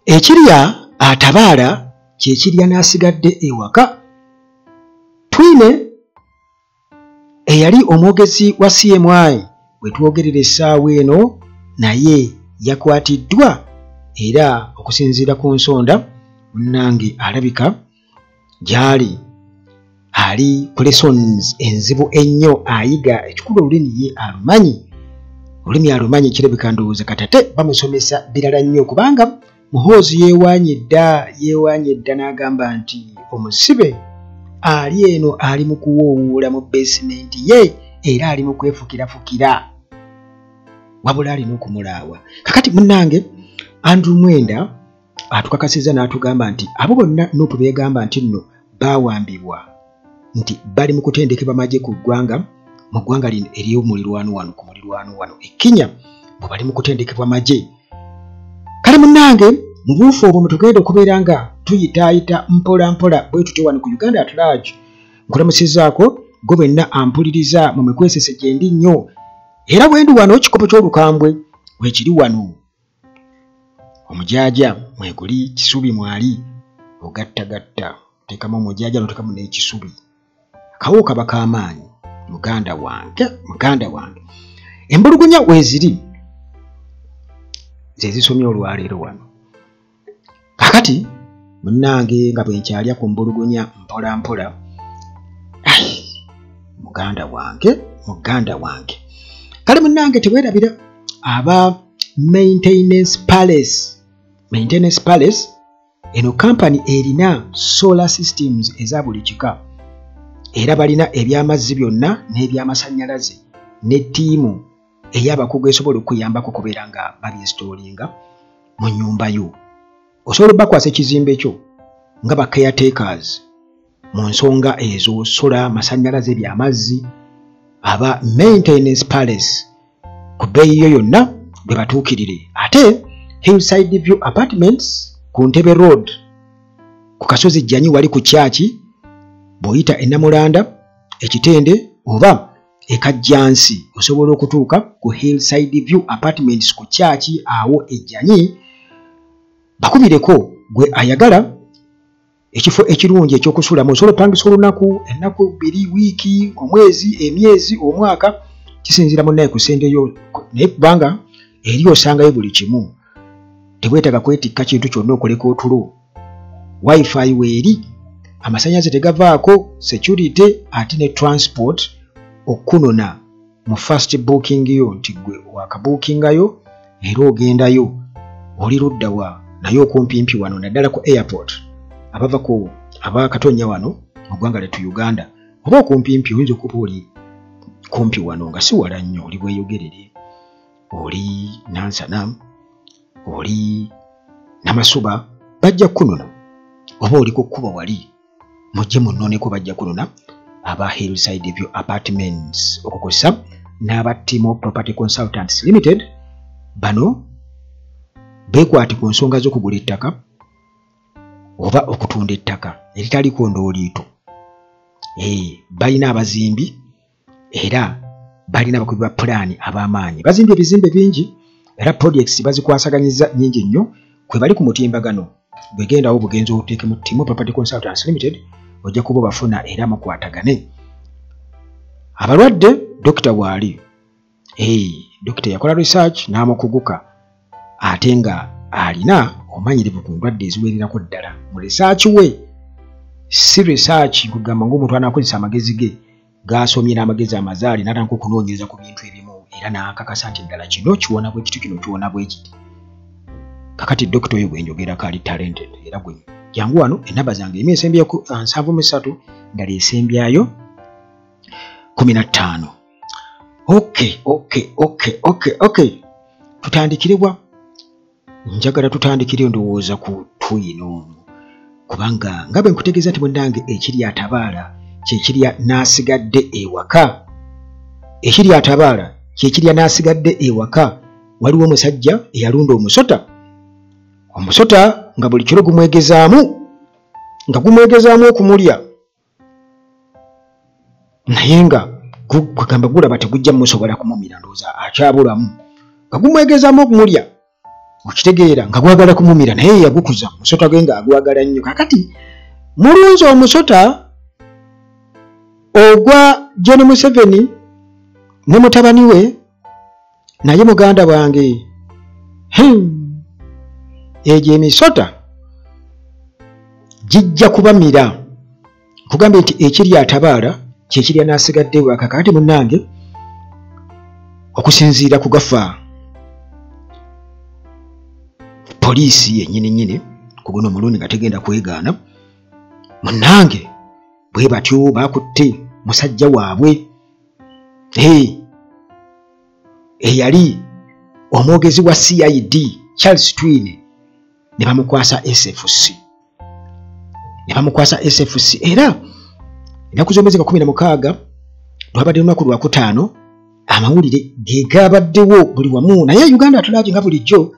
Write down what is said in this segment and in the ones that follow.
ekirya atabaala kyekirya n'asigadde ewaka. Twine eyali omwogezi wa CMI bwe twogerera essaawa eno naye yakwatiddwa era okusinziira ku nsonda munnange alabika gyali ali lessons enzibu ennyo ayiga ekikulu olulimi ye alumanyi. Olulimi alumanyi kirabika ndowooza katate bamusomesa birala nnyo kubanga muhoozi yeewaanye dda n'agamba nti omusibe ali eno ali mu kuwoowoola mu basement ye era ali mu kwefukirafukira wabula alina okumulaawa. Kakati munnange Andrew Mwenda atukakasiza n'atugamba nti abo bonna Nuupu beegamba nti nno baawambibwa nti bali mu kutendekebwa magye ku ggwanga mu ggwanga lino ery'omulirwano wano ku mulirwano wano e Kenya bwe bali mu kutendekebwa magye. Kale munnange mu buufu obwo mutugenda okubeera nga tuyitaayita mpola mpola bwe tutyo wano ku Uganda at large. Nkulamusizaako gwe benna ampuliriza mu mikwesese gye ndi nnyo era bwe ndi wano kikopo ky'olukambwe weekiri wano omujaaja mweguli Kisubi mwali ogattagatta teekamu omujaaja n'otekamu n'ekisubi kawo kaba k'amaanyi muganda wange. Embulugunya weeziri ze zisomye olwaleero wano. Kakati munnange nga bwe nkyalya ku mbulugunya mpola mpola muganda wange. Kale munnange teweerabira aba Maintenance Palace eno kampani erina solar systems eza buli kika era balina ebyamazzi byonna n'ebyamasannyalaze ne ttiimu ey'abakugu esobola okuyambako kubeera nga babyesitoolinga mu nnyumba yo. Osobola bakwasa ekizimbe kyo nga ba caretakers mu nsonga ezo sola masannyalaze byamazzi. Aba Maintenance Palace ku bbeeyi yo yonna bwe batuukirire. Ate Hillside View Apartments ku Ntebe Road ku Kasozi Jjanyi wali ku kyaki bw'oyita e Namulanda ekitende oba e Kajjansi osobola okutuuka ku Hillside View Apartments ku kyaki awo ejjanyi. Bakubireko gwe ayagala ekifo ekirungi ekyokusulamu osobola opangisa olunaku ennaku 2 wiiki omwezi emyezi omwaka kisinziira munnaye ku ssente yo naye kubanga eri osangayo buli kimu teweetaaga kwetikka kintu kyonna okoleka otulo. Wi-Fi weeri amasannyalaze tegavaako security ate ne transport okunona mu first booking yo nti gwe wakabuukingayo era ogendayo oli ludda wa naye okumpimpi wano naddala ku airport aba Katonya wano mu ggwanga lyattu Uganda oba okumpimpi oyinza okuba oli kumpi wano nga si wala nnyo oli bweyogerere oli Nansana oli Namasuba bajja kunona oba oli ku kkuba wali mujje munnoneko bajja kunona aba Hillside View Apartments okukosa n'aba Timo Property Consultants Limited. Bano beekwate ku nsonga z'okugula ettaka oba okutunda ettaka eritaliko ndooliito. Balina abazimbi era balina abakubi ba pulaani ab'amaanyi. Bazimbye ebizimbe bingi era projects bazikwasaganyiza nnyingi nnyo kwe bali ku mutimbagano. Bwegendawo bugenzi obuteekemu Timo Property Consultants Limited ojja kuba bafuna era mukwatagane. Abalwadde dokita waali dokita yakola research n'amukuguka ate nga alina omanyirivu ku ndwadde eziwererako ddala. Mu research we si research kugamba ng'omuntu anaakozesa amagezi ge gaasomye n'amagezi amazaali n'atandika okunoonyereza ku bintu ebimu era n'akakasa nti ddala kino kiwona bwe kiti kino kiwona bwe kiti. Kakati dokita oyo gwe njogerako ali talented era gwe jangu wano enamba zange emu esembyayo 73 ndala esembyayo 15. Okay. Tutandikiribwa njagala tutandikire ndowooza ku tuyino kubanga nga bwe nkutegeeza nti munnange ekiri atabaala kyekirya n'asigadde ewaka. Ekiri atabaala kyekirya n'asigadde ewaka. Waliwo omusajja eyalunda omusota nga buli kiro gumwegezaamu okumulya naye nga kugamba gulaba tegujja musobola kumumira ndowooza akyabulamu nga gumwegezaamu okumulya okitegeera nga gwagala kumumira naye yagukuza musota gwe nga agwagala nnyo. Kakati mulunzi omusota ogwa John Museveni ne mutabani we naye muganda wange egyo emisota gijja kubamira kugambye nti ekiri atabaala kyekiri anaasigadde waka. Kakati munnange okusinziira ku gafa poliisi yennyini ku guno omulundi nga tegenda kwegaana, munnange bwe batyo baakutte musajja waabwe eyali omwogezi wa CID Charles Twine ne bamukwasa SFC. Era ennaku z'omwezi ga 16 lwabadde lunaku lwa 5 amawulire ge gaabaddewo buli wamu, naye Uganda Atulaje nga bulijjo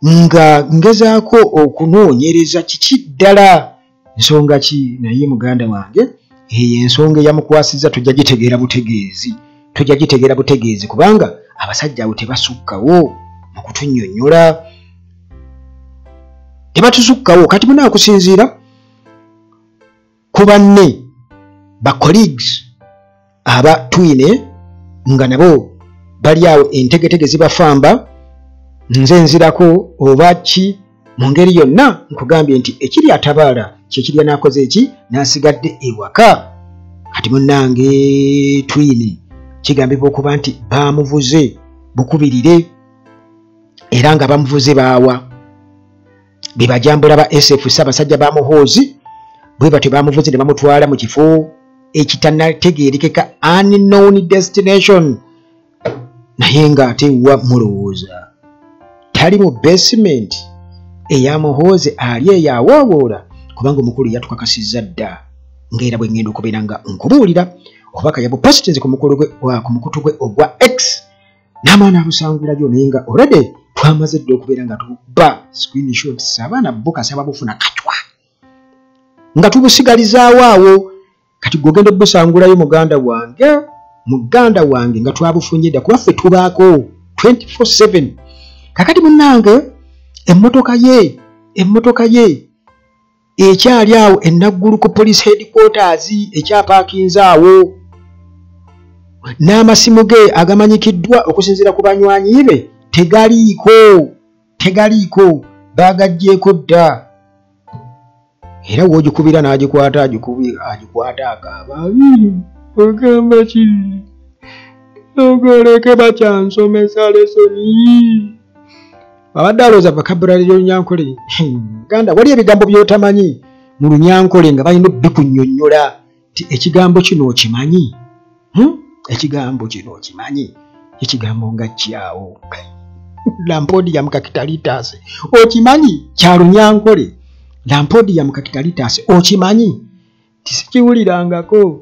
nga ngezaako okunoonyereza kiki ddala nsonga ki. Naye muganda wange ensonga eyamukwasizza tujja gitegeera butegeezi kubanga abasajja abo tebasukkawo mu kutunnyonnyola, tebatusukkawo. Kati muna okusinziira ku banne ba colleagues aba Twine nga nabo bali awo entegetege zibafamba, nze nzirako oba ki mu ngeri yonna nkugambye nti ekiri atabaala kyekiri anaakoze eki n'asigadde ewaka. Kati munnange Twine kigambibwa okuba nti baamuvuze bukubirire era nga bamuvuze baawa be bajambula ba SFC abasajja ba Muhoozi bwe batyo baamuvuze ne bamutwala mu kifo ekitanategeerekeka unknown destination, naye ng'ate wa mulowooza tali mu basement eya Muhoozi ali eyawooboola kubanga omukulu yatukakasizza dda ng'era bwe ngenda okubeera nga nkubuulira obaka yabupostinze ku mukutu gwe ogwa X n'amaana abusangulayo, naye nga already twamaze dda okubeera nga tuba screenshots abaana bukasa babufuna katwa nga tubusigalizaawo awo. Kati gwogenda busangulayo muganda wange nga twabufunye dda kuba ffe tubaako 24/7. Kakati munnange emmotoka ye ekyali awo enaggulu ku police headquarters ekyapaakinze awo n'amasimu ge agamanyikiddwa okusinziira ku banywanyi be tegaliiko baagaggyeko dda. Era w'ogikubira n'agikwata akaaba ogamba ki ogoleke bakyansomesa lesoni abadde alooza vocabulary y'Olunyankole. Ganda wali ebigambo by'otamanyi mu Lunyankole nga balina bikunnyonnyola ti ekigambo kino okimanyi, ekigambo nga kyawo Lampodium Capitalitas okimanyi kya Lunyankole, Lampodium Capitalitas okimanyi tisikiwulirangako.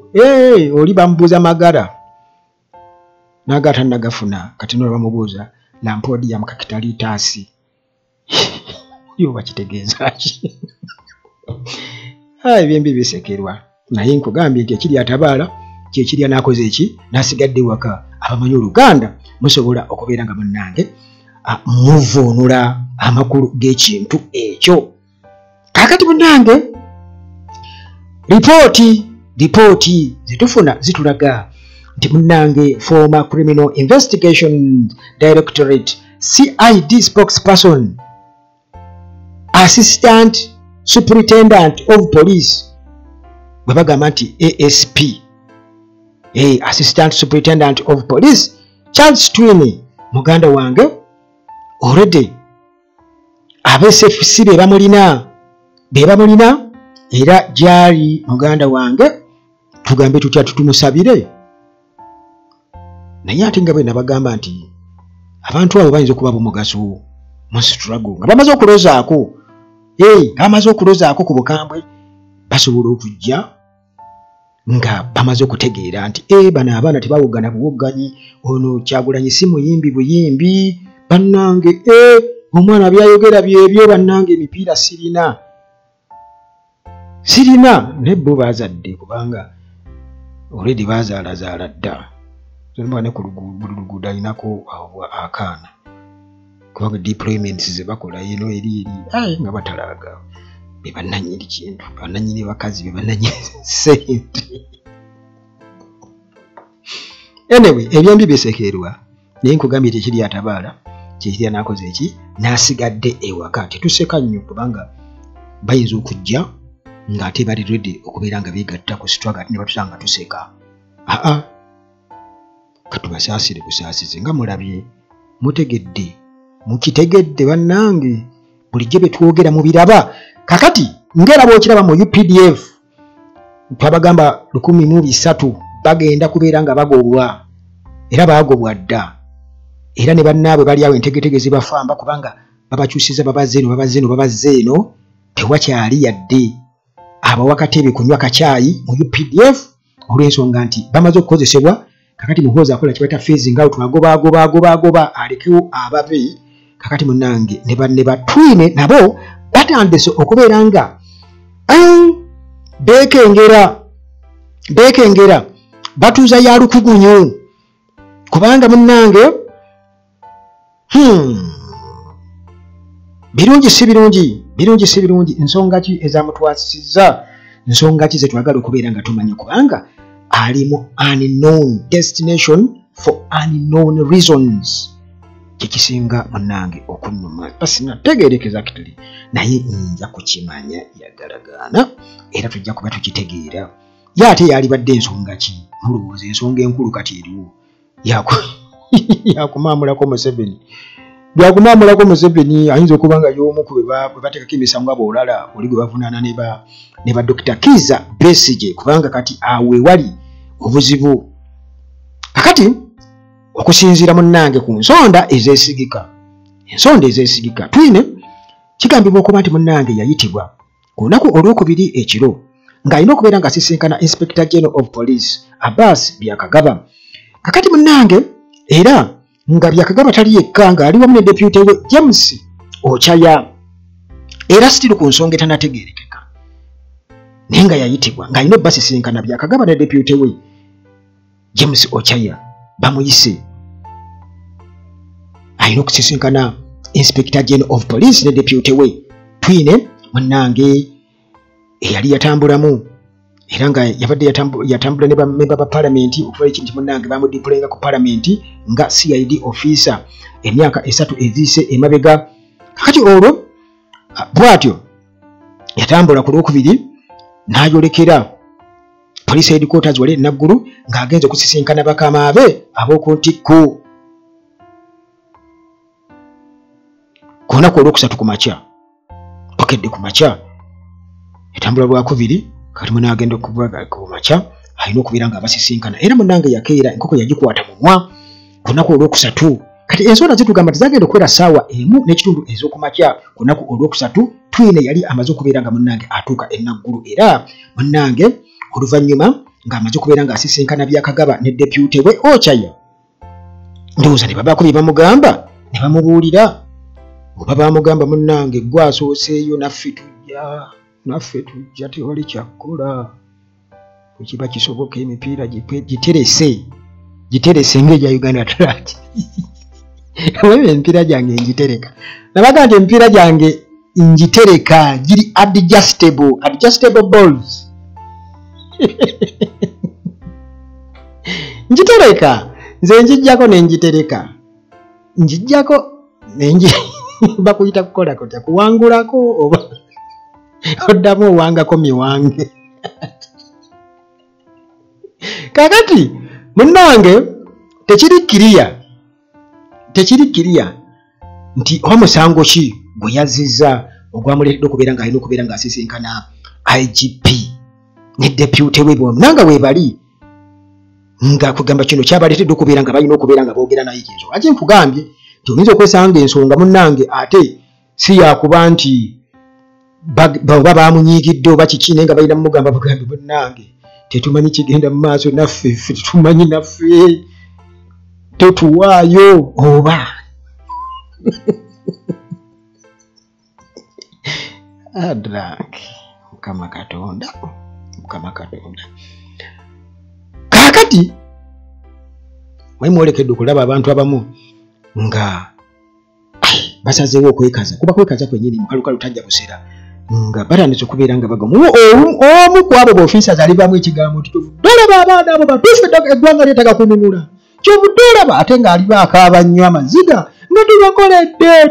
Oli bamubuuza magara n'agata nagafuna, kati no bamubuuza Lampodium Capitalitas yo bakitegeeza ki? Ebyembi bisekerwa, naye nkugambye nti ekiri atabaala kyekiri anaakoze eki n'asigadde waka. Abamanyi Oluganda musobola okubeera nga munnange muvuunula amakulu g'ekintu ekyo. Kakati munnange ripooti zetufuna zitulaga nti munnange former Criminal Investigation Directorate CID spokesperson Assistant Superintendent of Police bwe bagamba nti ASP Assistant Superintendent of Police Charles Twine muganda wange already SFC be bamulina era gyali muganda wange tugambe tutya tutumusabire, naye ate nga bwe nabagamba nti abantu abo bayinza okuba b'omugaso mu struggle nga bamaze okulozaako ku bukambwe basobola okujja nga bamaze okutegeera nti bano abaana tebawogana buwogganyi, ono Kyagulanyi si muyimbi buyimbi bannange, omwana byayogera byebyo bannange, emipiira sirina ne bo bazadde kubanga already bazaalazaala dda. Ne ku luguudo alinako akaana kubanga deployments ze bakola eno eri nga batalaga be bannanyini kintu bannanyini bakazi be bannanyini sente. Anyway, ebyembi bisekerwa naye nkugambye tekiri atabaala kikiri anakoze eki n'asigadde ewaka. Tetuseka nnyo kubanga bayinza okujja ng'ate bali ready okubeera nga beegatta ku struggle ne batusanga tuseka. Katubasaasire busaasize nga mulabye mutegedde mukitegedde bannange bulijjo bye twogera mu biraba. Kakati ng'eraba okiraba mu UPDF twabagamba 1300 bagenda kubeera nga bagobwa era baagobwa dda era ne bannaabwe bali awo entegetege zibafamba kubanga babakyusiza babazze eno tewakyali yadde abawa katebe kunywa kacaayi mu UPDF olw'ensonga nti bamaze okukozesebwa. Kakati muhoozi akola kibaita phasing out agoba alekewo ababe. Kakati munnange ne batwine nabo batandise okubeera nga beekengera batuuza ya lukugunyu kubanga munnange birungi si birungi ensonga ki ezamutwasizza nsonga ki zetwagala okubeera nga tumanya kubanga ali mu unknown destination for unknown reasons. Kikisinga munnange okunnuma pasinategeerekeza kituli naye nja kukimanya yagalagaana era tujja kuba tukitegeera ye ate yalibadde ensonga ki mulowooza ensonga enkulu kati eriwo yakumaamulako Museveni ayinza okuba nga y'omu ku bwe bateekako emisango abolala oli gwe bavunaana ne ba Dr. Kizza Besigye kubanga kati awe wali obuzibu. Kakati okusinziira munnange ku ensonda ezeesigika twine kigambibwa okuba nti munnange yayitibwa ku lunaku olwokubiri ekiro ng'alina okubeera nga asisinkana Inspector General of Police Abbas Byakagaba. Kakati munnange era nga Byakagaba tali yekka ng'ali wamu ne deputy we James Ochaya era sitiru ku nsonga etanategeerekeka naye nga yayitibwa ng'alina obbasisinkana Byakagaba ne deputy we James Ochaya bamuyise alina okusisinkana Inspector General of Police ne deputy we twine munnange eyali yatambulamu era nga yabadde yatambula ne bamemba ba palamenti okuva ekintu munnange bamudiployinga ku palamenti nga CID officer emyaka 3 eziyise emabega. Kakati olwo bw'atyo yatambula ku lwokubiri n'ayolekera police headquarters wali Naggulu ng'agenze okusisinkana bakama abe ab'oku Ntikko ku lunaku olwokusatu ku makya pokedde ku makya yatambula lwakubiri kati munaagenda okuva ku makya alina okubeera nga abasisinkana era munnange yakeera enkoko yagikwata mumwa ku lunaku olwokusatu. Kati ensonda zitugamba tizagenda okubeera ssaawa emu n'ekitundu ez'okumakya ku lunaku olwokusatu twine yali amaze okubeera nga munnange atuuka e Naggulu era munnange oluvannyuma ng'amaze okubeera nga asisinkana Byakagaba ne deputy we Ochaya ndowooza ne babaako bye bamugamba ne bamubuulira oba bamugamba munnange gwe asooseeyo naffe tujja tewali kyakkola bwekiba kisoboka emipiira giterese ng'egya Uganda Track wewe emipiira gyange ngitereka nabaga nti emipiira gyange ngitereka giri adjustable balls ngitereka nze njijjako bakuyita kukola kutya kuwangulako oba oddamu owangako miwange. Kakati munnange tekiri kiriya nti oba musango ki gwe yazizza ogwamuleetedde okubeera ng'alina okubeera ng'asisinkana IGP ne deputy we bonnanga weebali nga kugamba kino kyabaleetedde okubeera nga balina okubeera nga boogera naye kinso ate nkugambye nti oyinza okwesanga ensonga munnange ate si yakuba nti oba bamunyiigidde oba kiki naye nga balina mumugamba bugambe munnange tetumanyi kigenda mu maaso naffe tetumanyi naffe totuwaayo oba adrak mukama katonda kakati mwemwolekedde okulaba abantu abamu nga basazeewo okwekaza kuba kwekaza kwennyini mukalukalu tajja busera nga batandise okubeera nga bagamu omu ku abo b'ofiisa alibamu ekigambo nti dolaba abaana abo batuufu eggwanga lyetaaga kununula kyobudolaba ate ng'aliba akaaba nnyo amaziga nga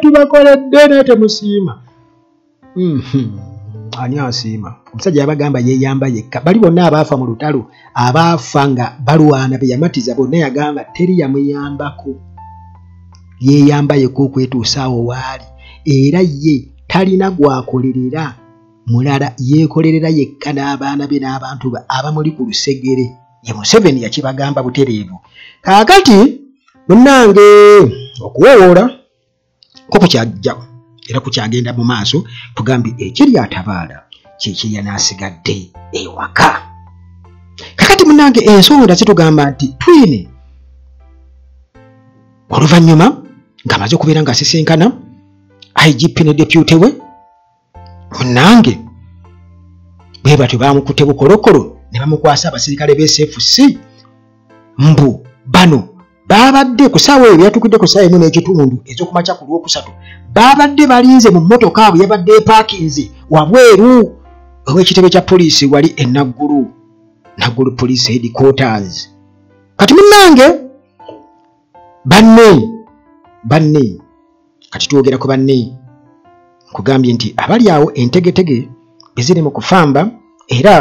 tubakoledde naye temusiima ani asiima omusajja yabagamba yeeyamba yekka bali bonna abaafa mu lutalo abaafa nga balwana be yamatiza bonna yagamba teri yamuyambako yeeyamba yekka okwetuusa awo waali era ye talina gwakolerera mulala yeekolerera yekka n'abaana be n'abantu abamuli ku lusegere ye Museveni yakibagamba butereevu kaakati munnange okuwowoola ko kukyajja era kukyagenda mu maaso tugambye ekiri atabaala kyekiri yanaasigadde ewaka kakati munnange ensonda zitugamba nti twine oluvannyuma ng'amaze okubeera ng'asisinkana IGP ne deputy we munnange bwe batyo baamukutte bukolokolo ne bamukwasa abasirikale b'SFC mbu bano babadde ku ssaawa eyo yatukidde ku ssaawa emu n'ekitundu ez'okumakya ku Lwokusatu babadde balinze mu mmotoka abo yabadde epaakinze wabweru ow'ekitebe kya poliisi wali e Naggulu police headquarters kati munnange banne kati twogera ku banne nkugambye nti abali awo entegetege beziri mu kufamba era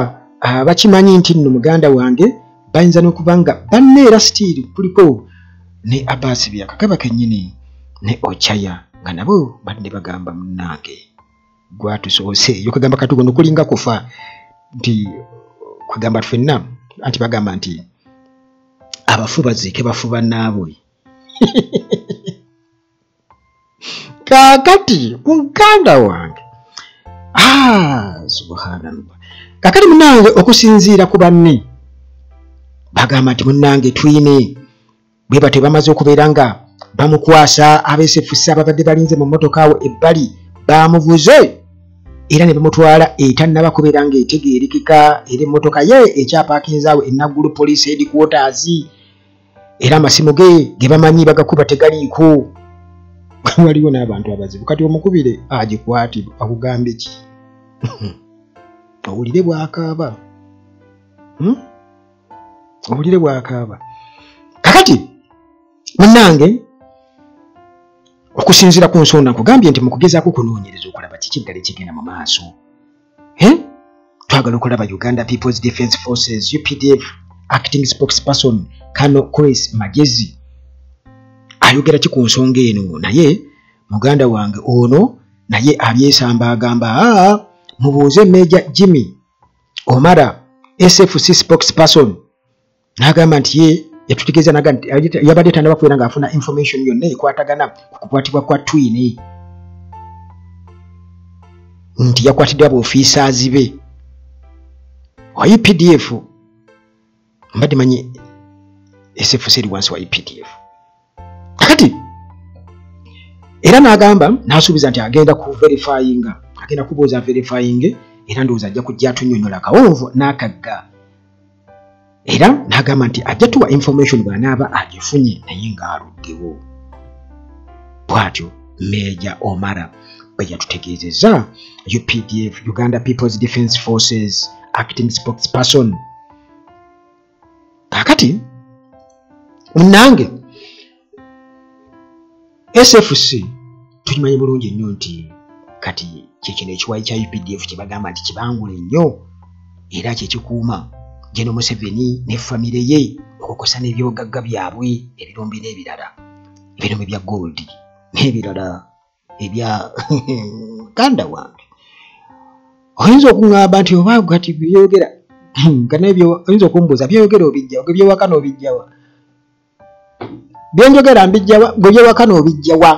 bakimanyi nti nno muganda wange bayinza n'okuba nga banne era stiiri kuliko ne Abbas Byakagaba kennyini ne Ochaya nga nabo badde bagamba munnange gwatusoose yo kagamba katugo nokulinga kufa nti kugamba ffenna anti bagamba nti abafu baziike bafuba naabwe kakati muganda wange subhanallah kakati munnange okusinziira ku banne bagamba nti munnange twine bwe batyo bamaze okubeera nga bamukwasa ab'SFC ababadde balinze mu mmotoka awo ebbali bamuvuze era ne bamutwala etannaba kubeera ng'etegeerekeka era emmotoka ye ekyapaakinzaawo e Naggulu police headquarters era amasimu ge bamanyi bagakuba tegaliiko waliwo n'abantu abazibu kati omukubire agikwati akugambe ki owulire bw'akaaba owulire bw'akaaba kakati munnange okusinziira ku nsonda nkugambye nti mu kugezaako kunoonyereza okulaba kiki ddala ekigenda mu maaso twagala okulaba Uganda People's Defence Forces UPDF acting spokesperson Kano Chris Magezi ayogera ki ku nsonga eno naye muganda wange ono naye abyesamba agamba mubuuze Major Jimmy Omara SFC spokesperson n'agamba nti ye yatutegeeza yabadde tannaba kubeera ng'afuna information yonna ekwatagana ku kukwatibwa kwa Twine nti yakwatiddwa abaofiisaazi be wa UPDF mbadde manyi SFC eri wansi wa UPDF kakati era n'agamba n'asuubiza nti agenda kubuuza verifying era ndowooza ajja kujja atunnyonnyola akawonvu n'akagga era n'agamba nti ajja tuwa information bw'anaaba agifunye naye ng'aluddewo bw'atyo Major Omara bwe yatutegeezezza UPDF Uganda People's Defence Forces acting spokesperson kakati munnange SFC tukimanyi bulungi nnyo nti kati kyekino ekiwayi kya UPDF kye bagamba nti kibangule nnyo era kyekikuuma General Museveni ne famire ye okukosa n'ebyobugagga byabwe ebirombe n'ebirala ebirombe bya gold n'ebirala ebya kanda wange oyinza okuŋŋamba nti oba gati byeyogera nga n'ebyo oyinza okumbuuza byeyogera obijjawa gwe byewaka n'obijjawa byenjogera mbijjawa gwe byewaka n'obijjawa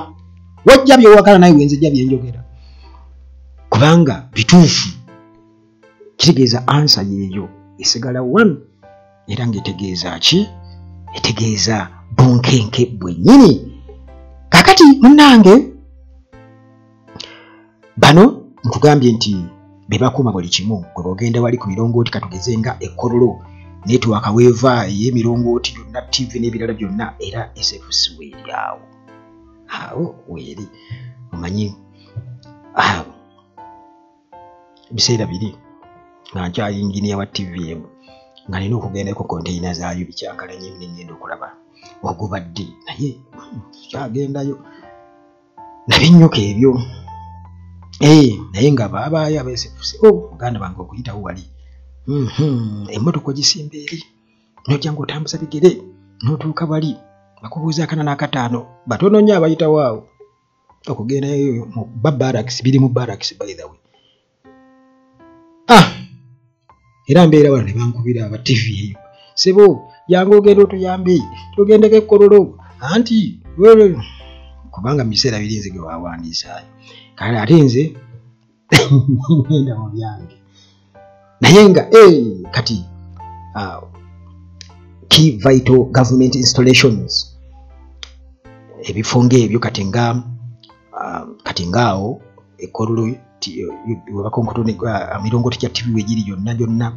wajja byewakana naye wenzijja byenjogera kubanga bituufu kitegeeza ansa yeeyo esigala 1 era ng'etegeeza ki etegeeza bunkenke bwennyini kakati munnange bano nkugambye nti be bakuuma buli kimu gwe bagenda wali ku mirongooti katugeze nga ekkololo netiwaka weeva ey'emirongooti gyonna TV n'ebirala byonna era SFC weeri awo weeri omanyi biseera biri nga nkyayinginiya wa TVM nga nina okugenda ku konteyina zaayo bikyankalanye ngenda okulaba ogubadde naye kyagendayo nabinnyuka ebyo naye nga baabaayo abeesefuse muganda bange okuyitawo wali emmotoka ogisimba eri nojja ng'otambuza bigere n'otuuka bali bakubuuza akana n'akataano batono nnyo abayitawo awo okugendayo mu barracks biri mu barracks by the way era mbeera wano ne bankubira aba TV eyo sebo yange ogenda otuyambe tugendeko ekkololo anti kubanga mu biseera biri nze ge waawandiisaayo kale ate nze ngenda mu byange naye nga kati key vital government installations ebifunga ebyo kati ngaawo ekkololo webakonkotone mirongooti gya TV wegiri gyonna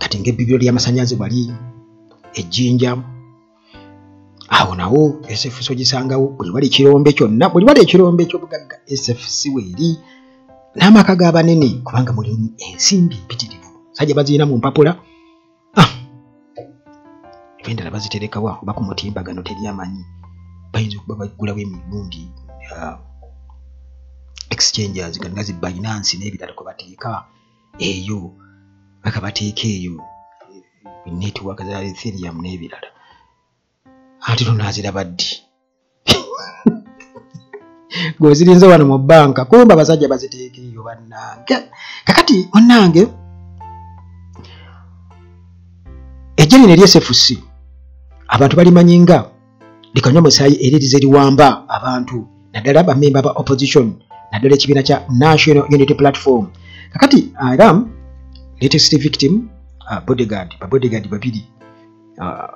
kati ng'ebbibiro ly'amasannyalaze bali ejjinja awo nawo SFC ogisangawo buli wali ekirombe kyonna buli wali ekirombe eky'obugagga SFC weeri n'amaka g'abanene kubanga mulimu ensimbi mpitirivu sajja bazirina mu mpapula ebendala baziterekawa oba ku mutimbagano teryamanyi bayinza okuba bagulawo emirundi exchanges nga zi Binance n'ebirala kwe bateeka eyo bakabateeka eyo network za Ethereum n'ebirala ate tunaziraba ddi gwezirinze wano mu banka kumba abasajja baziteeka eyo bannange kakati onnange ejjani ne SFC abantu balimanyi nga likanywa musaayi eririze liwamba abantu naddala bamemba ba opposition naddala ekibiina kya National Unity Platform kakati era latest victim bodyguard babiri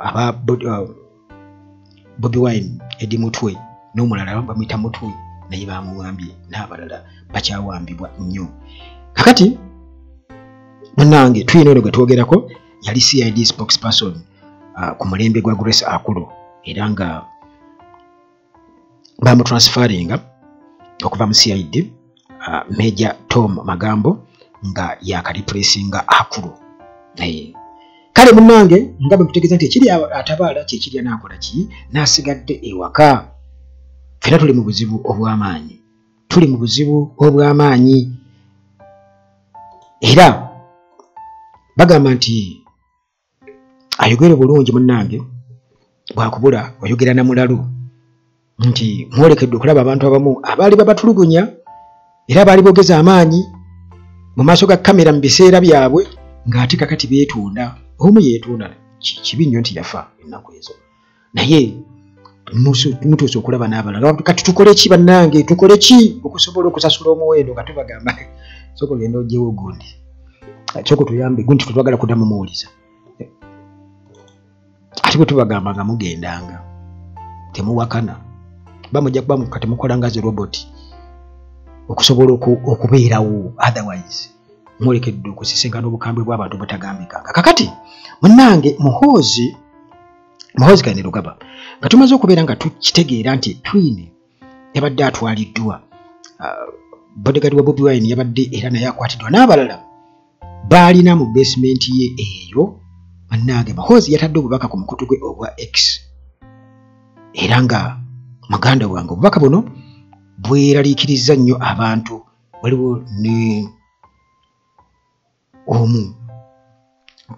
aba Bobi Wine Eddie Mutwe n'omulala bamuyita Mutwe naye bamuwambye n'abalala bakyawambibwa nnyo kakati munnange tuyina ono gwe twogerako yali CID spokesperson ku mulembe gwa Grace Akulo era nga bamutransferinga okuva mu CID Major Tom Magambo nga yakalipresinga Akulo kale munnange nga bwe tutegeeza nti ekiri atabaala kyekirya n'akola ki n'asigadde ewaka fena tuli mu buzibu obw'amaanyi era bagamba nti ayogere bulungi munnange bwakubula oyogera na mulalu nti mwolekedde okulaba abantu abamu abaali babatulugunya era baali boogeza amaanyi mu maaso ga kamera mu biseera byabwe ng'ate kakati beetunda omu yeetunda kibi nnyo nti yafa ennaku ezo naye mutuuse okulaba n'abalala kati tukole ki bannange tukole ki okusobola okusasula omuwendo nga tubagamba sooka ogenda ogyewo gundi sooka tuyambe gundi tetwagala kuddamu muwuliza ate bwe tubagamba nga mugendanga temuwakana bamujja kuba kati mukola nga zi roboti okusobola okubeerawo otherwise mwolekedde okusisinkana obukambwe bw'abantu butagambikanga kakati munnange muhoozi kane Lugaba nga tumaze okubeera nga tukitegeera nti Twine yabadde atwaliddwa bodyguard wa Bobi Wine yabadde era naye akwatiddwa n'abalala baalina mu basement ye eyo munnange muhoozi yatadde obubaka ku mukutu gwe ogwa X era nga muganda wange obubaka buno bweraliikiriza nnyo abantu waliwo ne omu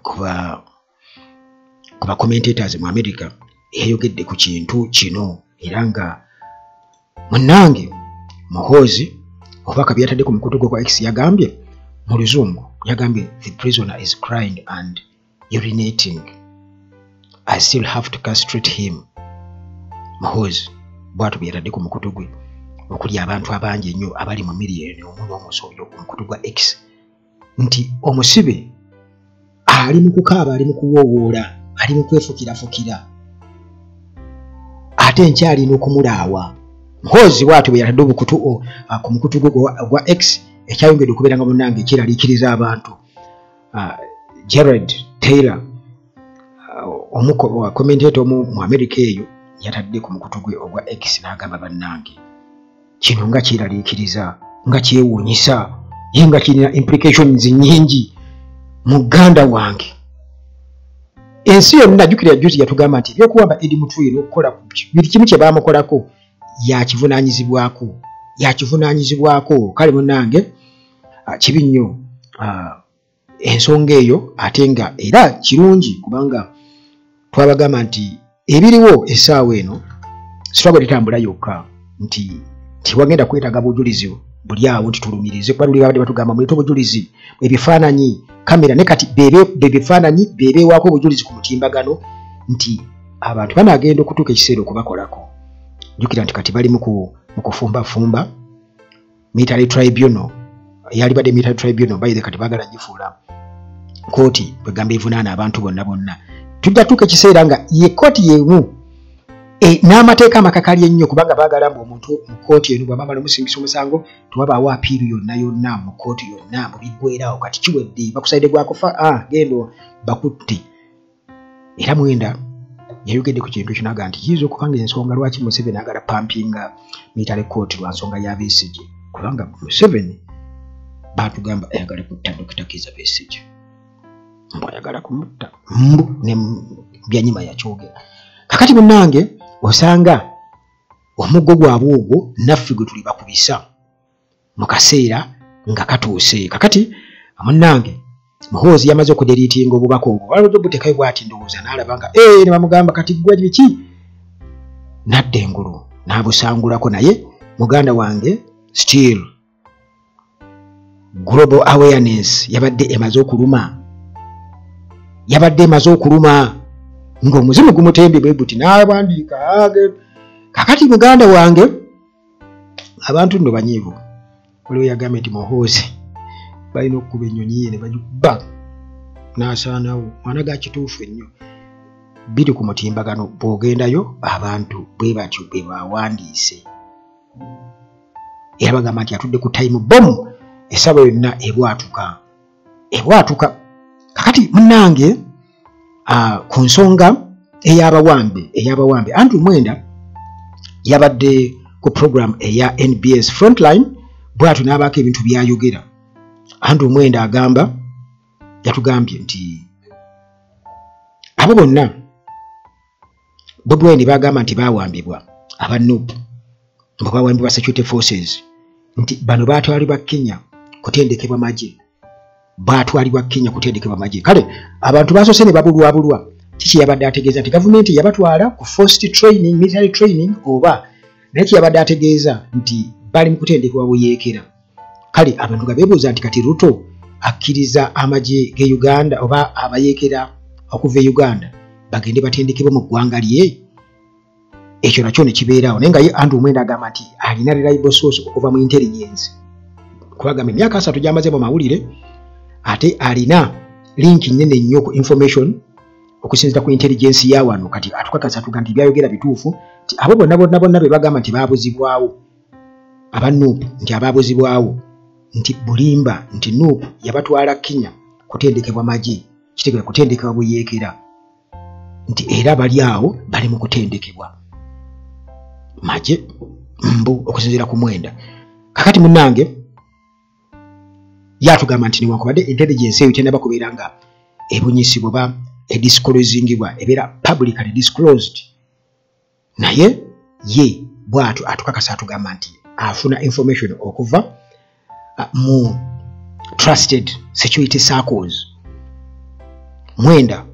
kuba commentators mu America yayogedde ku kintu kino era nga munnange muhoozi obubaka byatadde ku mukutu gwe kwa X yagambye mu luzungu yagambye the prisoner is crying and urinating I still have to castrate him muhoozi bwatu byatadde ku mukutu gwe okuli abantu abangi ennyo abali mu miliyoni omu n'omusoyo ku mukutu gwa X nti omusibe ali mu kukaaba ali mu kuwoowoola ali mu kwefukirafukira ate nkyalina okumulaawa muhoozi bwatu bwe yatadde obukutu ku mukutu gwe gwa X ekyayongedde okubeera nga munnange kiraliikiriza abantu Jared Taylor commentator mu America eyo yatadde ku mukutu gwe ogwa X n'agamba bannange kino nga kiraliikiriza nga kyewuunyisa ye nga kirina implications nnyingi muganda wange. Ensi yonna jjukira juzi yatugamba nti ebyokuwamba Edi Mutwe n'okukola buli kimu kye baamukolako yakivunaanyizibwako. Kale munnange kibi nnyo ensonga eyo, ate nga era kirungi kubanga twabagamba nti ebiriwo essaawa eno sitwagwa tetambula yokka nti wagenda kwetaaga bujulizi buli awo nti tulumirize kuba luli babadde batugamba mulete obujulizi ebifaananyi kamera ne kati bebifaananyi beebeewaako obujulizi ku mutimbagano nti abantu banaagenda okutuuka ekiseera okubakolako. Jjukira nti kati bali mu kufumbafumba military tribunal yali badde military tribunal bayire kati baagala gifuula kooti bwegamba evunaana abantu bonna tujja tuuka ekiseera nga ye kooti yemu n'amateeka amakakali ennyo kubanga baagala mbu omuntu mu kooti eno bw'aba bamala omusingisa omusango tewabaawo apiiru yonna mu kooti yonna mu biggweerawo kati kiwedde bakusaidde gwakufa genda bakutte. Era Mwenda yayogedde ku kintu ekyo n'agamba nti kiyinza okuba nga ensonga lwaki Museveni agala pampinga military court lwa nsonga ya Besigye kubanga Museveni baatugamba ayagala kutta Dr. Kizza Besigye mbu ayagala kumutta mbu ne byanyima yakyogera. Kakati munnange osanga omuggo gwabwe ogwo naffe gwe tuli bakubisa mu kaseera nga katuuse. Kakati munnange Muhoozi yamaze okuderiitinga obubaka obwo walabudde obutekayo bw'ati ndowooza n'alaba nga ne bamugamba kati gwa biki nadda engulu n'abusangulako. Naye muganda wange still global awareness yabadde emaze okuluma ng'omuzimu gumutembe bwe guti n'abandiika. Kakati muganda wange abantu nno banyiivu waliwo yagambye nti Muhoozi balina okukuba ennyonyi ye ne bagikuba n'asaanawo mwana ga kituufu ennyo biri ku mutimbagano bw'ogendayo abantu bwe batyo bwe bawandiise. Era bagamba nti atudde ku time bomb essaawa yonna ebwatuka. Kakati munnange ku nsonga ey'abawambe Andrew Mwenda yabadde ku program eya NBS Frontline bw'atyo n'abaako ebintu byayogera. Andrew Mwenda yatugambye nti abo bonna Bobi Wine bagamba nti bawambibwa aba NUP mbu bawambibwa security forces nti bano baatwalibwa Kenya kutendekebwa magye kale abantu basoose ne babulwabulwa kiki yabadde ategeeza nti gavumenti yabatwala ku forced training military training oba naye kiyabadde ategeeza nti bali mu kutendekebwa buyeekera. Kale abantu nga beebuuza nti kati Ruto akkiriza amagye ge Uganda oba abayeekera okuva e Uganda bagende batendekebwe mu ggwanga lye. Ekyo nakyo ne kibeerawo naye nga ye Andrew Mwenda agamba nti alina reliable source okuva mu intelligence kubagamba emyaka 3 gy'amaze mu mawulire ate alina linki nnene nnyo ku information okusinziira ku intelligence ya wano. Kati atukakasa tuga nti byayogera bituufu nti abo bonna be bagamba nti baabuzibwawo aba NUP nti abaabuzibwawo nti Bulimba nti NUP yabatwala Kenya kutendekebwa magye kitegeka kutendekebwa buyeekera nti era bali awo bali mu kutendekebwa magye mbu okusinziira ku Mwenda. Kakati munnange yatugamba nti newankubadde intelligence eyo tenda bakubeera nga ebunyisibwa ba edisclosingibwa ebeera publicly disclosed naye ye bw'atyo atukakasa atugamba nti afuna information okuva mu trusted security circles. Mwenda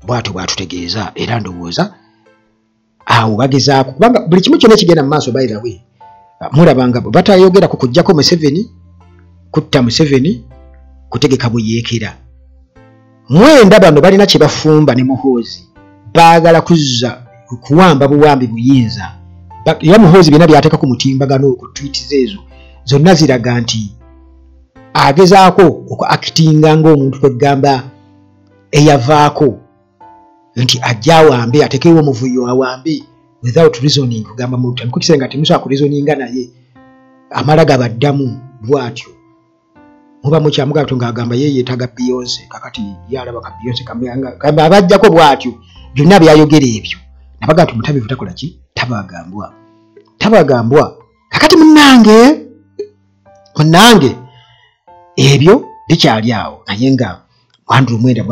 bw'atyo bw'atutegeeza era ndowooza awo bagezaako kubanga buli kimu kyonna kigenda mu maaso by the way mulabanga batayogera ku kujjako Museveni kutta Museveni kutegeka buyeekera. Mwenda bano balina kye bafumba ne Muhoozi baagala kuzza kuwamba buwambi buyinza era Muhoozi byonna byateeka ku mutimbagano ku tweets ezo zonna ziraga nti agezaako okuactinga ng'omuntu kwegamba eyavaako nti ajja awambe atekewo omuvuyo awambe without reasoning kugamba muntu amiko kisenga temusobola kureasoninga naye amala gabaddamu bw'atyo. Muba mukyamuga nga agamba ye yeetaaga Beyonce kakati yalaba ka Beyonce kamuyanga abajjako bw'atyo byonna byayogera ebyo nabaga nti mutabivu takola ki tabagambwa kakati munnange ebyo bikyali awo naye nga Andrew Mwenda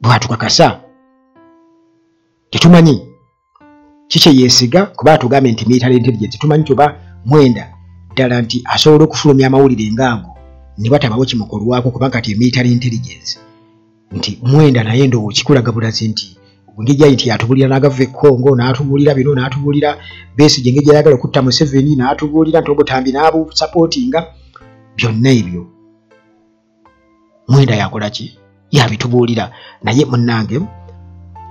bw'atukakasa tetumanyi kiki yeesiga kuba tugambe nti military intelligence tumanyi tuba Mwenda ddala nti asobola okufulumya amawulire ng'ago ne batabawo kimukolwako kubanga kati military intelligence nti Mwenda naye ndo kikulaga bulazi nti ngejja nti atubulira n'agava e Congo n'atubulira bino n'atubulira Besigye ngejja yagala okutta Museveni n'atubulira nti Obutambi n'abu supportinga byonna ebyo Mwenda yakola ki yabitubuulira naye munnange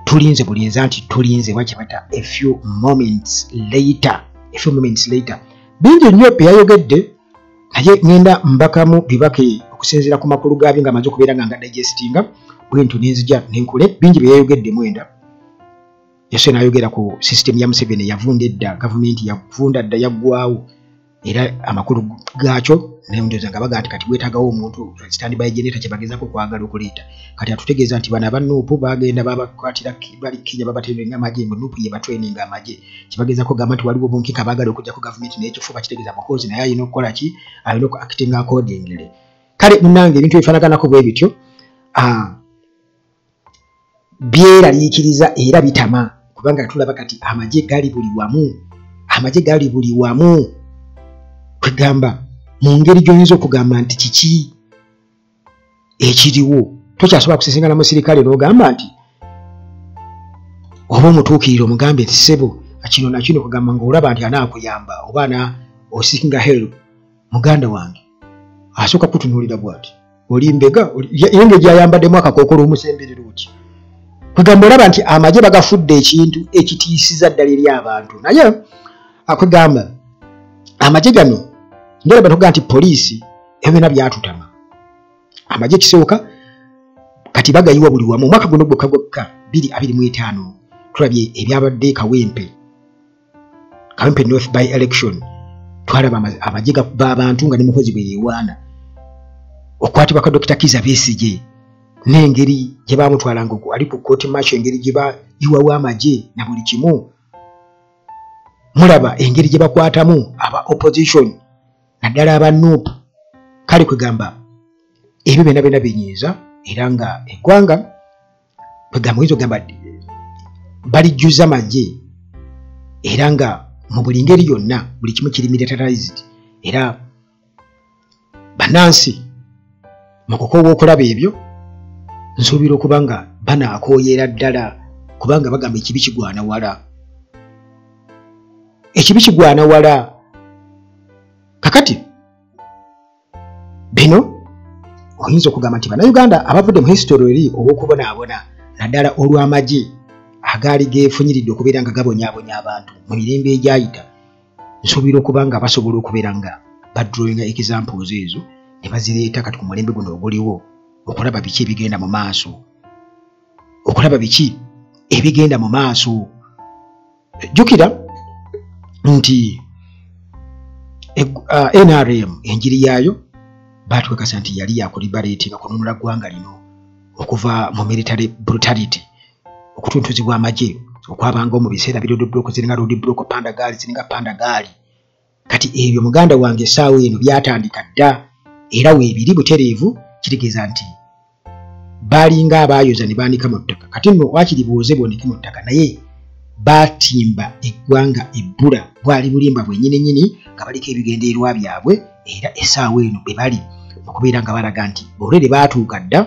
tulinze bulinza nti tulinze wakibata a few moments later bingi nnyo byayogedde naye ngenda mbakamu bibake okusinziira ku makulu gaabyo nga amaze okubeera nga digestinga bwentu nenzija nenkule bingi byayogedde Mwenda yesu n'ayogera ku system ya Museveni yavunda edda gavumenti yavunda dda yaggwaawo era amakulu gaakyo nendoza nga baga kati bwetaagawo omuntu standby generator kyebagezaako kwagala okuleeta kati atutegeeza nti bana abanuupu bagenda babakwatira bali Kenya babaterenga amagye nuupu ye batraininga amagye kibagezaako gamba nti waliwo bunkika baagala okujja ku gavumenti n'ekifuba kitegeeza mukozi naye ayina okukola ki ayina oku acting accordingly kale munnange ebintu ebifaanaganako bwe bityo byeraliikiriza era bitama kubanga tulaba kati amagye gali buli wamu kwegamba mu ngeri gy'oyinza okugamba nti kiki ekiriwo tokyasobola kusisinkana musirikale n'ogamba nti oba omutuukirire omugambe nti ssebo kino nakino kugamba ng'olaba nti anaakuyamba oba osinga help muganda wange asooka kutunuulira bw'ati oli mbega yenge gyayambaddemu akakookolo omusemberero ki kugamba olaba nti amagye bagafudde ekintu ekitiisiza ddala eri abantu naye akugamba amagye gano ndaba batuga nti poliisi ebina byatutama amagye kisooka kati bagayiwa buli wamu omwaka guno gwokka 2025 tulabye ebyabadde Kawempe North by election twalaba amagye b'abantu nga ne mukozi bwe yeewaana okwatibwa ka Dr. Kizza Besigye n'engeri gye baamutwalanga ali ku court march engeri gye bayiwawo amagye na buli kimu mulaba engeri gye bakwatamu aba opposition naddala abanuupu kale kwegamba ebyo byonna binyiiza era nga eggwanga kwegamba oyinza okugamba balijjuza magye era nga mu buli ngeri yonna buli kimu kiri militarized era bannansi mu kukoowa okulaba ebyo nsuubira okuba nga banaakooyera ddala kubanga bagamba ekibi kigwana wala kakati bino oyinza okugamba nti bannayuganda abavudde mu history eri olw'okubonaabona naddala olw'amagye agaali geefunyiridde okubeera nga gabonyaabonya abantu mu mirembe egyayita nsuubira okuba nga basobola okubeera nga badrawinga examples ezo ne bazireeta kati ku mulembe guno oguliwo okulaba biki ebigenda mu maaso jjukira nti NRM enjiri yaayo baatwekasa nti yali yakuliberatinga kununula ggwanga lino okuva mu military brutality okutuntuzibwa amagye okwabanga mu biseera birodobloko ziringa roadblock pandagaali kati ebyo muganda wange essaawa eno byatandika dda era weebiri butereevu kitegeeza nti balinga abaayoza ne baanika mu ttaka kati nno waakiri buuze bwoneke mu ttaka naye baatimba eggwanga ebbula bwali bulimba bwennyininyini nga baliko ebigendererwa byabwe era essaawa eno bwe bali okubeera nga balaga nti olwere baatuuka dda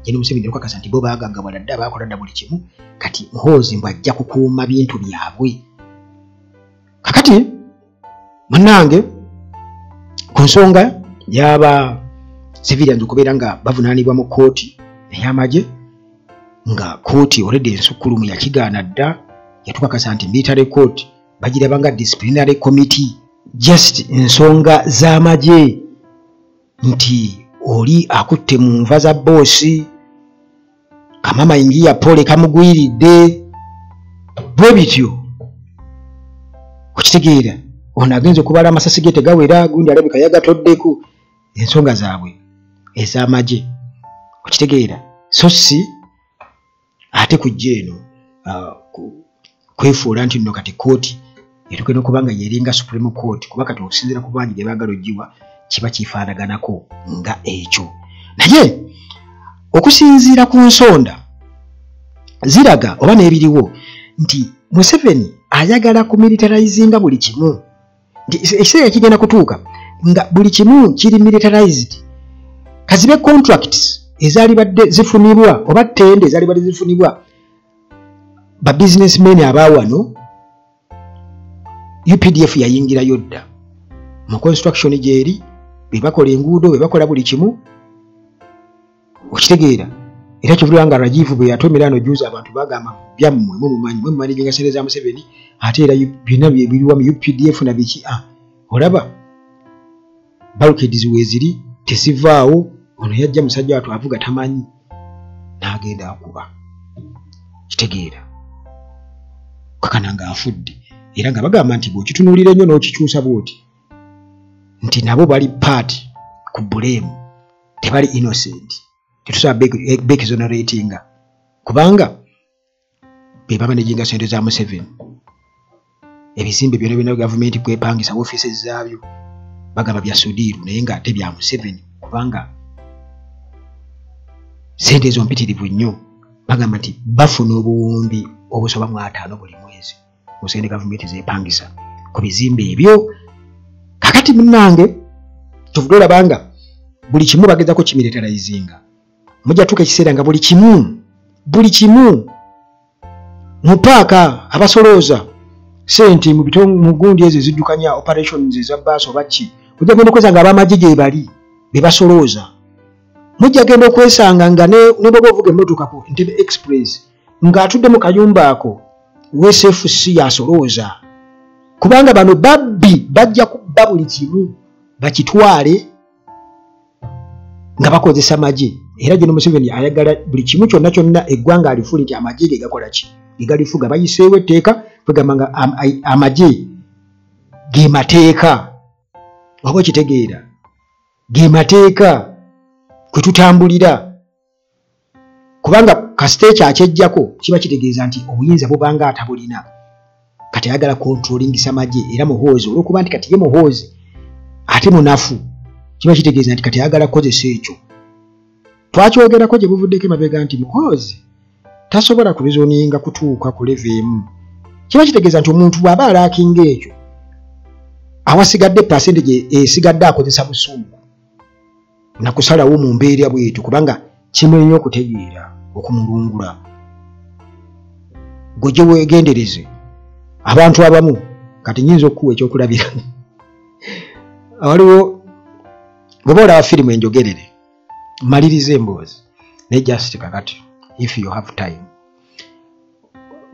Jeni Museveni okakasa nti bo baagagabala dda baakola dda buli kimu kati muhoozi mbw'ajja kukuuma bintu byabwe kakati munnange ku nsonga y'aba civilians okubeera nga bavunaanibwa mu kooti ey'amagye nga kooti olwedde ensukkulumu yakigaana dda yatukakasa nti military court bagiraba nga disciplinary committee just ensonga z'amagye nti oli akutte mu nva za boosi kamama ingia pole kamugwiridde bwe bityo okitegeera ono agenze okubala amasasi ge tegawera gundi alabika yagatoddeku ensonga zaabwe ez'amagye okitegeera so si ate kujja eno kwefuula nti nno kati kooti etukena okubanga yeringa Supreme Court kuba kati okusinziira ku bangi gye baagala oggiwa kiba kifaanaganako nga ekyo. Naye okusinziira ku nsonda ziraga oba n'ebiriwo nti Museveni ayagala kumilitarizinga buli kimu, nti ekiseera kigenda kutuuka nga buli kimu kiri militarized. Kazibe contracts ezaali badde zifunibwa oba ttende ezaali badde zifunibwa ba businessmen abaawano UPDF yayingirayo dda mu construction gyeri, be bakola enguudo, be bakola buli kimu, okitegeera. Era kivulira nga Rajivu bwe yatomera no juza abantu bagamba byammwe mumanyi mwe managing sente za Museveni ate era bina biriwa mu UPDF na biki olaba barricades weziri tesivaawo. Ono yajja musajja watu avuga tamanyi n'agenda akuba, kitegeera kakananga afudde. Era nga bagamba nti bw'okitunuulira ennyo n'okikyusa bw'oti nti nabo bali part ku blame, tebali innocent. Tetusobola exoneratinga kubanga be bamanaginga sente za Museveni. Ebizimbe byonna byonna gavumenti kwepangisa offices zaabyo bagamba bya Sudiru naye nga ate bya Museveni kubanga sente ezo mpitirivu nnyo. Bagamba nti bafuna obuwumbi obusoba mu 5 buli mwezi mu sente gavumenti zeepangisa ku bizimbe ebyo. Kakati munnange tuvudde olabanga buli kimu bagezako kimilitarizinga. Mujja tuka ekiseera nga buli kimu mu paaka abasolooza sente mu gundi ezo eziddukanya operations eza bbaasi oba ki, mujja genda okwesanga ab'amagye gye bali be basolooza. Mujja genda okwesanga nga ne bw'oba ovuga emmotoka ku Entebbe Express ng'atudde mu kayumba ako WSFC asolooza, kubanga bano babbi bajja kubba buli kimu bakitwale nga bakozesa magye. Era gino Museveni ayagala buli kimu kyonna eggwanga alifuula nti amagye ge gakola ki, ge galifuga. Bayiseewo etteeka kwegamba nga amagye ge mateeka, oba okitegeera, ge mateeka kwe tutambulira. Kubanga kasite kyakejjako kiba kitegeeza nti obuyinza bubanga atabulina. Kati ayagala controllingisa magye era muhoozi, olw'okuba nti kati ye muhoozi ate munafu, kiba kitegeeza nti kati ayagala kukozesa ekyo. Twakyogerako gye buvuddeko emabega nti muhoozi tasobola kubizoninga kutuuka ku level emu. Kiba kitegeeza nti omuntu bw'aba alaakinga ekyo awasigadde percentage esigadde akozesa busungu na kusalawo mu mbeera bwetu, kubanga kimwe nnyo okutegeera okumulungula. Gwe gye weegendereze abantu abamu, kati nyinza okuwa ekyokulabira. Waliwo bw'oba olaba firimu enjogerere, maliriza emboozi ne just kakati if you have time.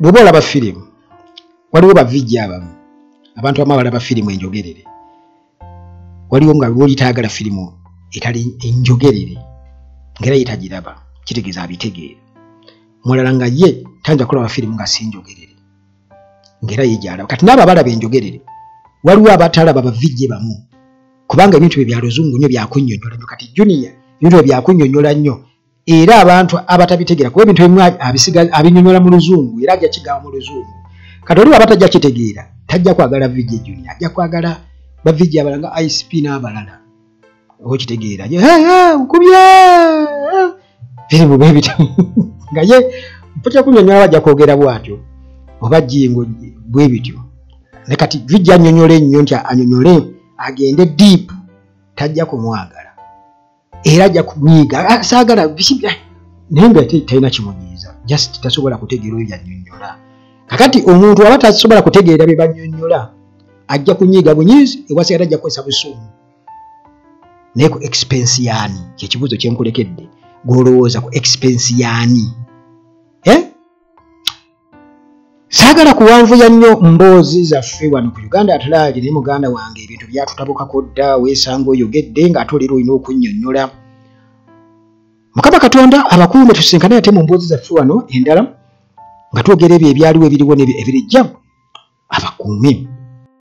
Bw'oba olaba firimu, waliwo bavijja abamu, abantu abamu balaba firimu enjogerere, waliwo nga bw'olitaagala firimu etali enjogerere ngera yetagiraba, kitegeeza abitegeera. Mulala nga ye tanja kulaba firimu nga si njogerere ngera ye gyalaba. Kati n'abo abalaba enjogerere waliwo abatalaba bavijje bamu, kubanga ebintu bye bya luzungu nnyo byakunnyonnyola nnyo. Kati Junior ebintu bye byakunnyonnyola nnyo era abantu abatabitegeera, kuba ebintu ebimu abinnyonnyola mu luzungu era ajja kigamba mu luzungu. Kati oli abatajja kitegeera tajja kwagala vijje Junior, ajja kwagala bavijje abalala nga ICP n'abalala. Okitegeera nkubye firimu bwebiti nga ye mpotya kunnyonnyola bajja kwogera bw'atyo oba jingo bwebityo. Ne kati vijja annyonnyole ennyo nti annyonnyole agende deep, tajja kumwagala era ajja kunyiga saagala bisibya naye nga talina kimunyiiza, just tasobola kutegeera ebyo annyonnyola. Kakati omuntu aba tasobola kutegeera bye bannyonnyola ajja kunyiiga bunyiizi, ewasigala ajja kukozesa busungu. Naye ku expense yaani kyekibuuzo kye nkulekedde, gw'olowooza ku expense yaani? Saagala kuwanvuya nnyo mboozi zaffe wano ku Uganda Atalaagi, naye muganda wange ebintu byatutabukako dda, weesanga oyogedde ng'ate olero olina okunnyonnyola. Mukama Katonda abakuume tusinkane ate mu mboozi zaffe wano endala nga twogera ebyo ebyaliwo ebiriwo n'ebirijja, abakuume.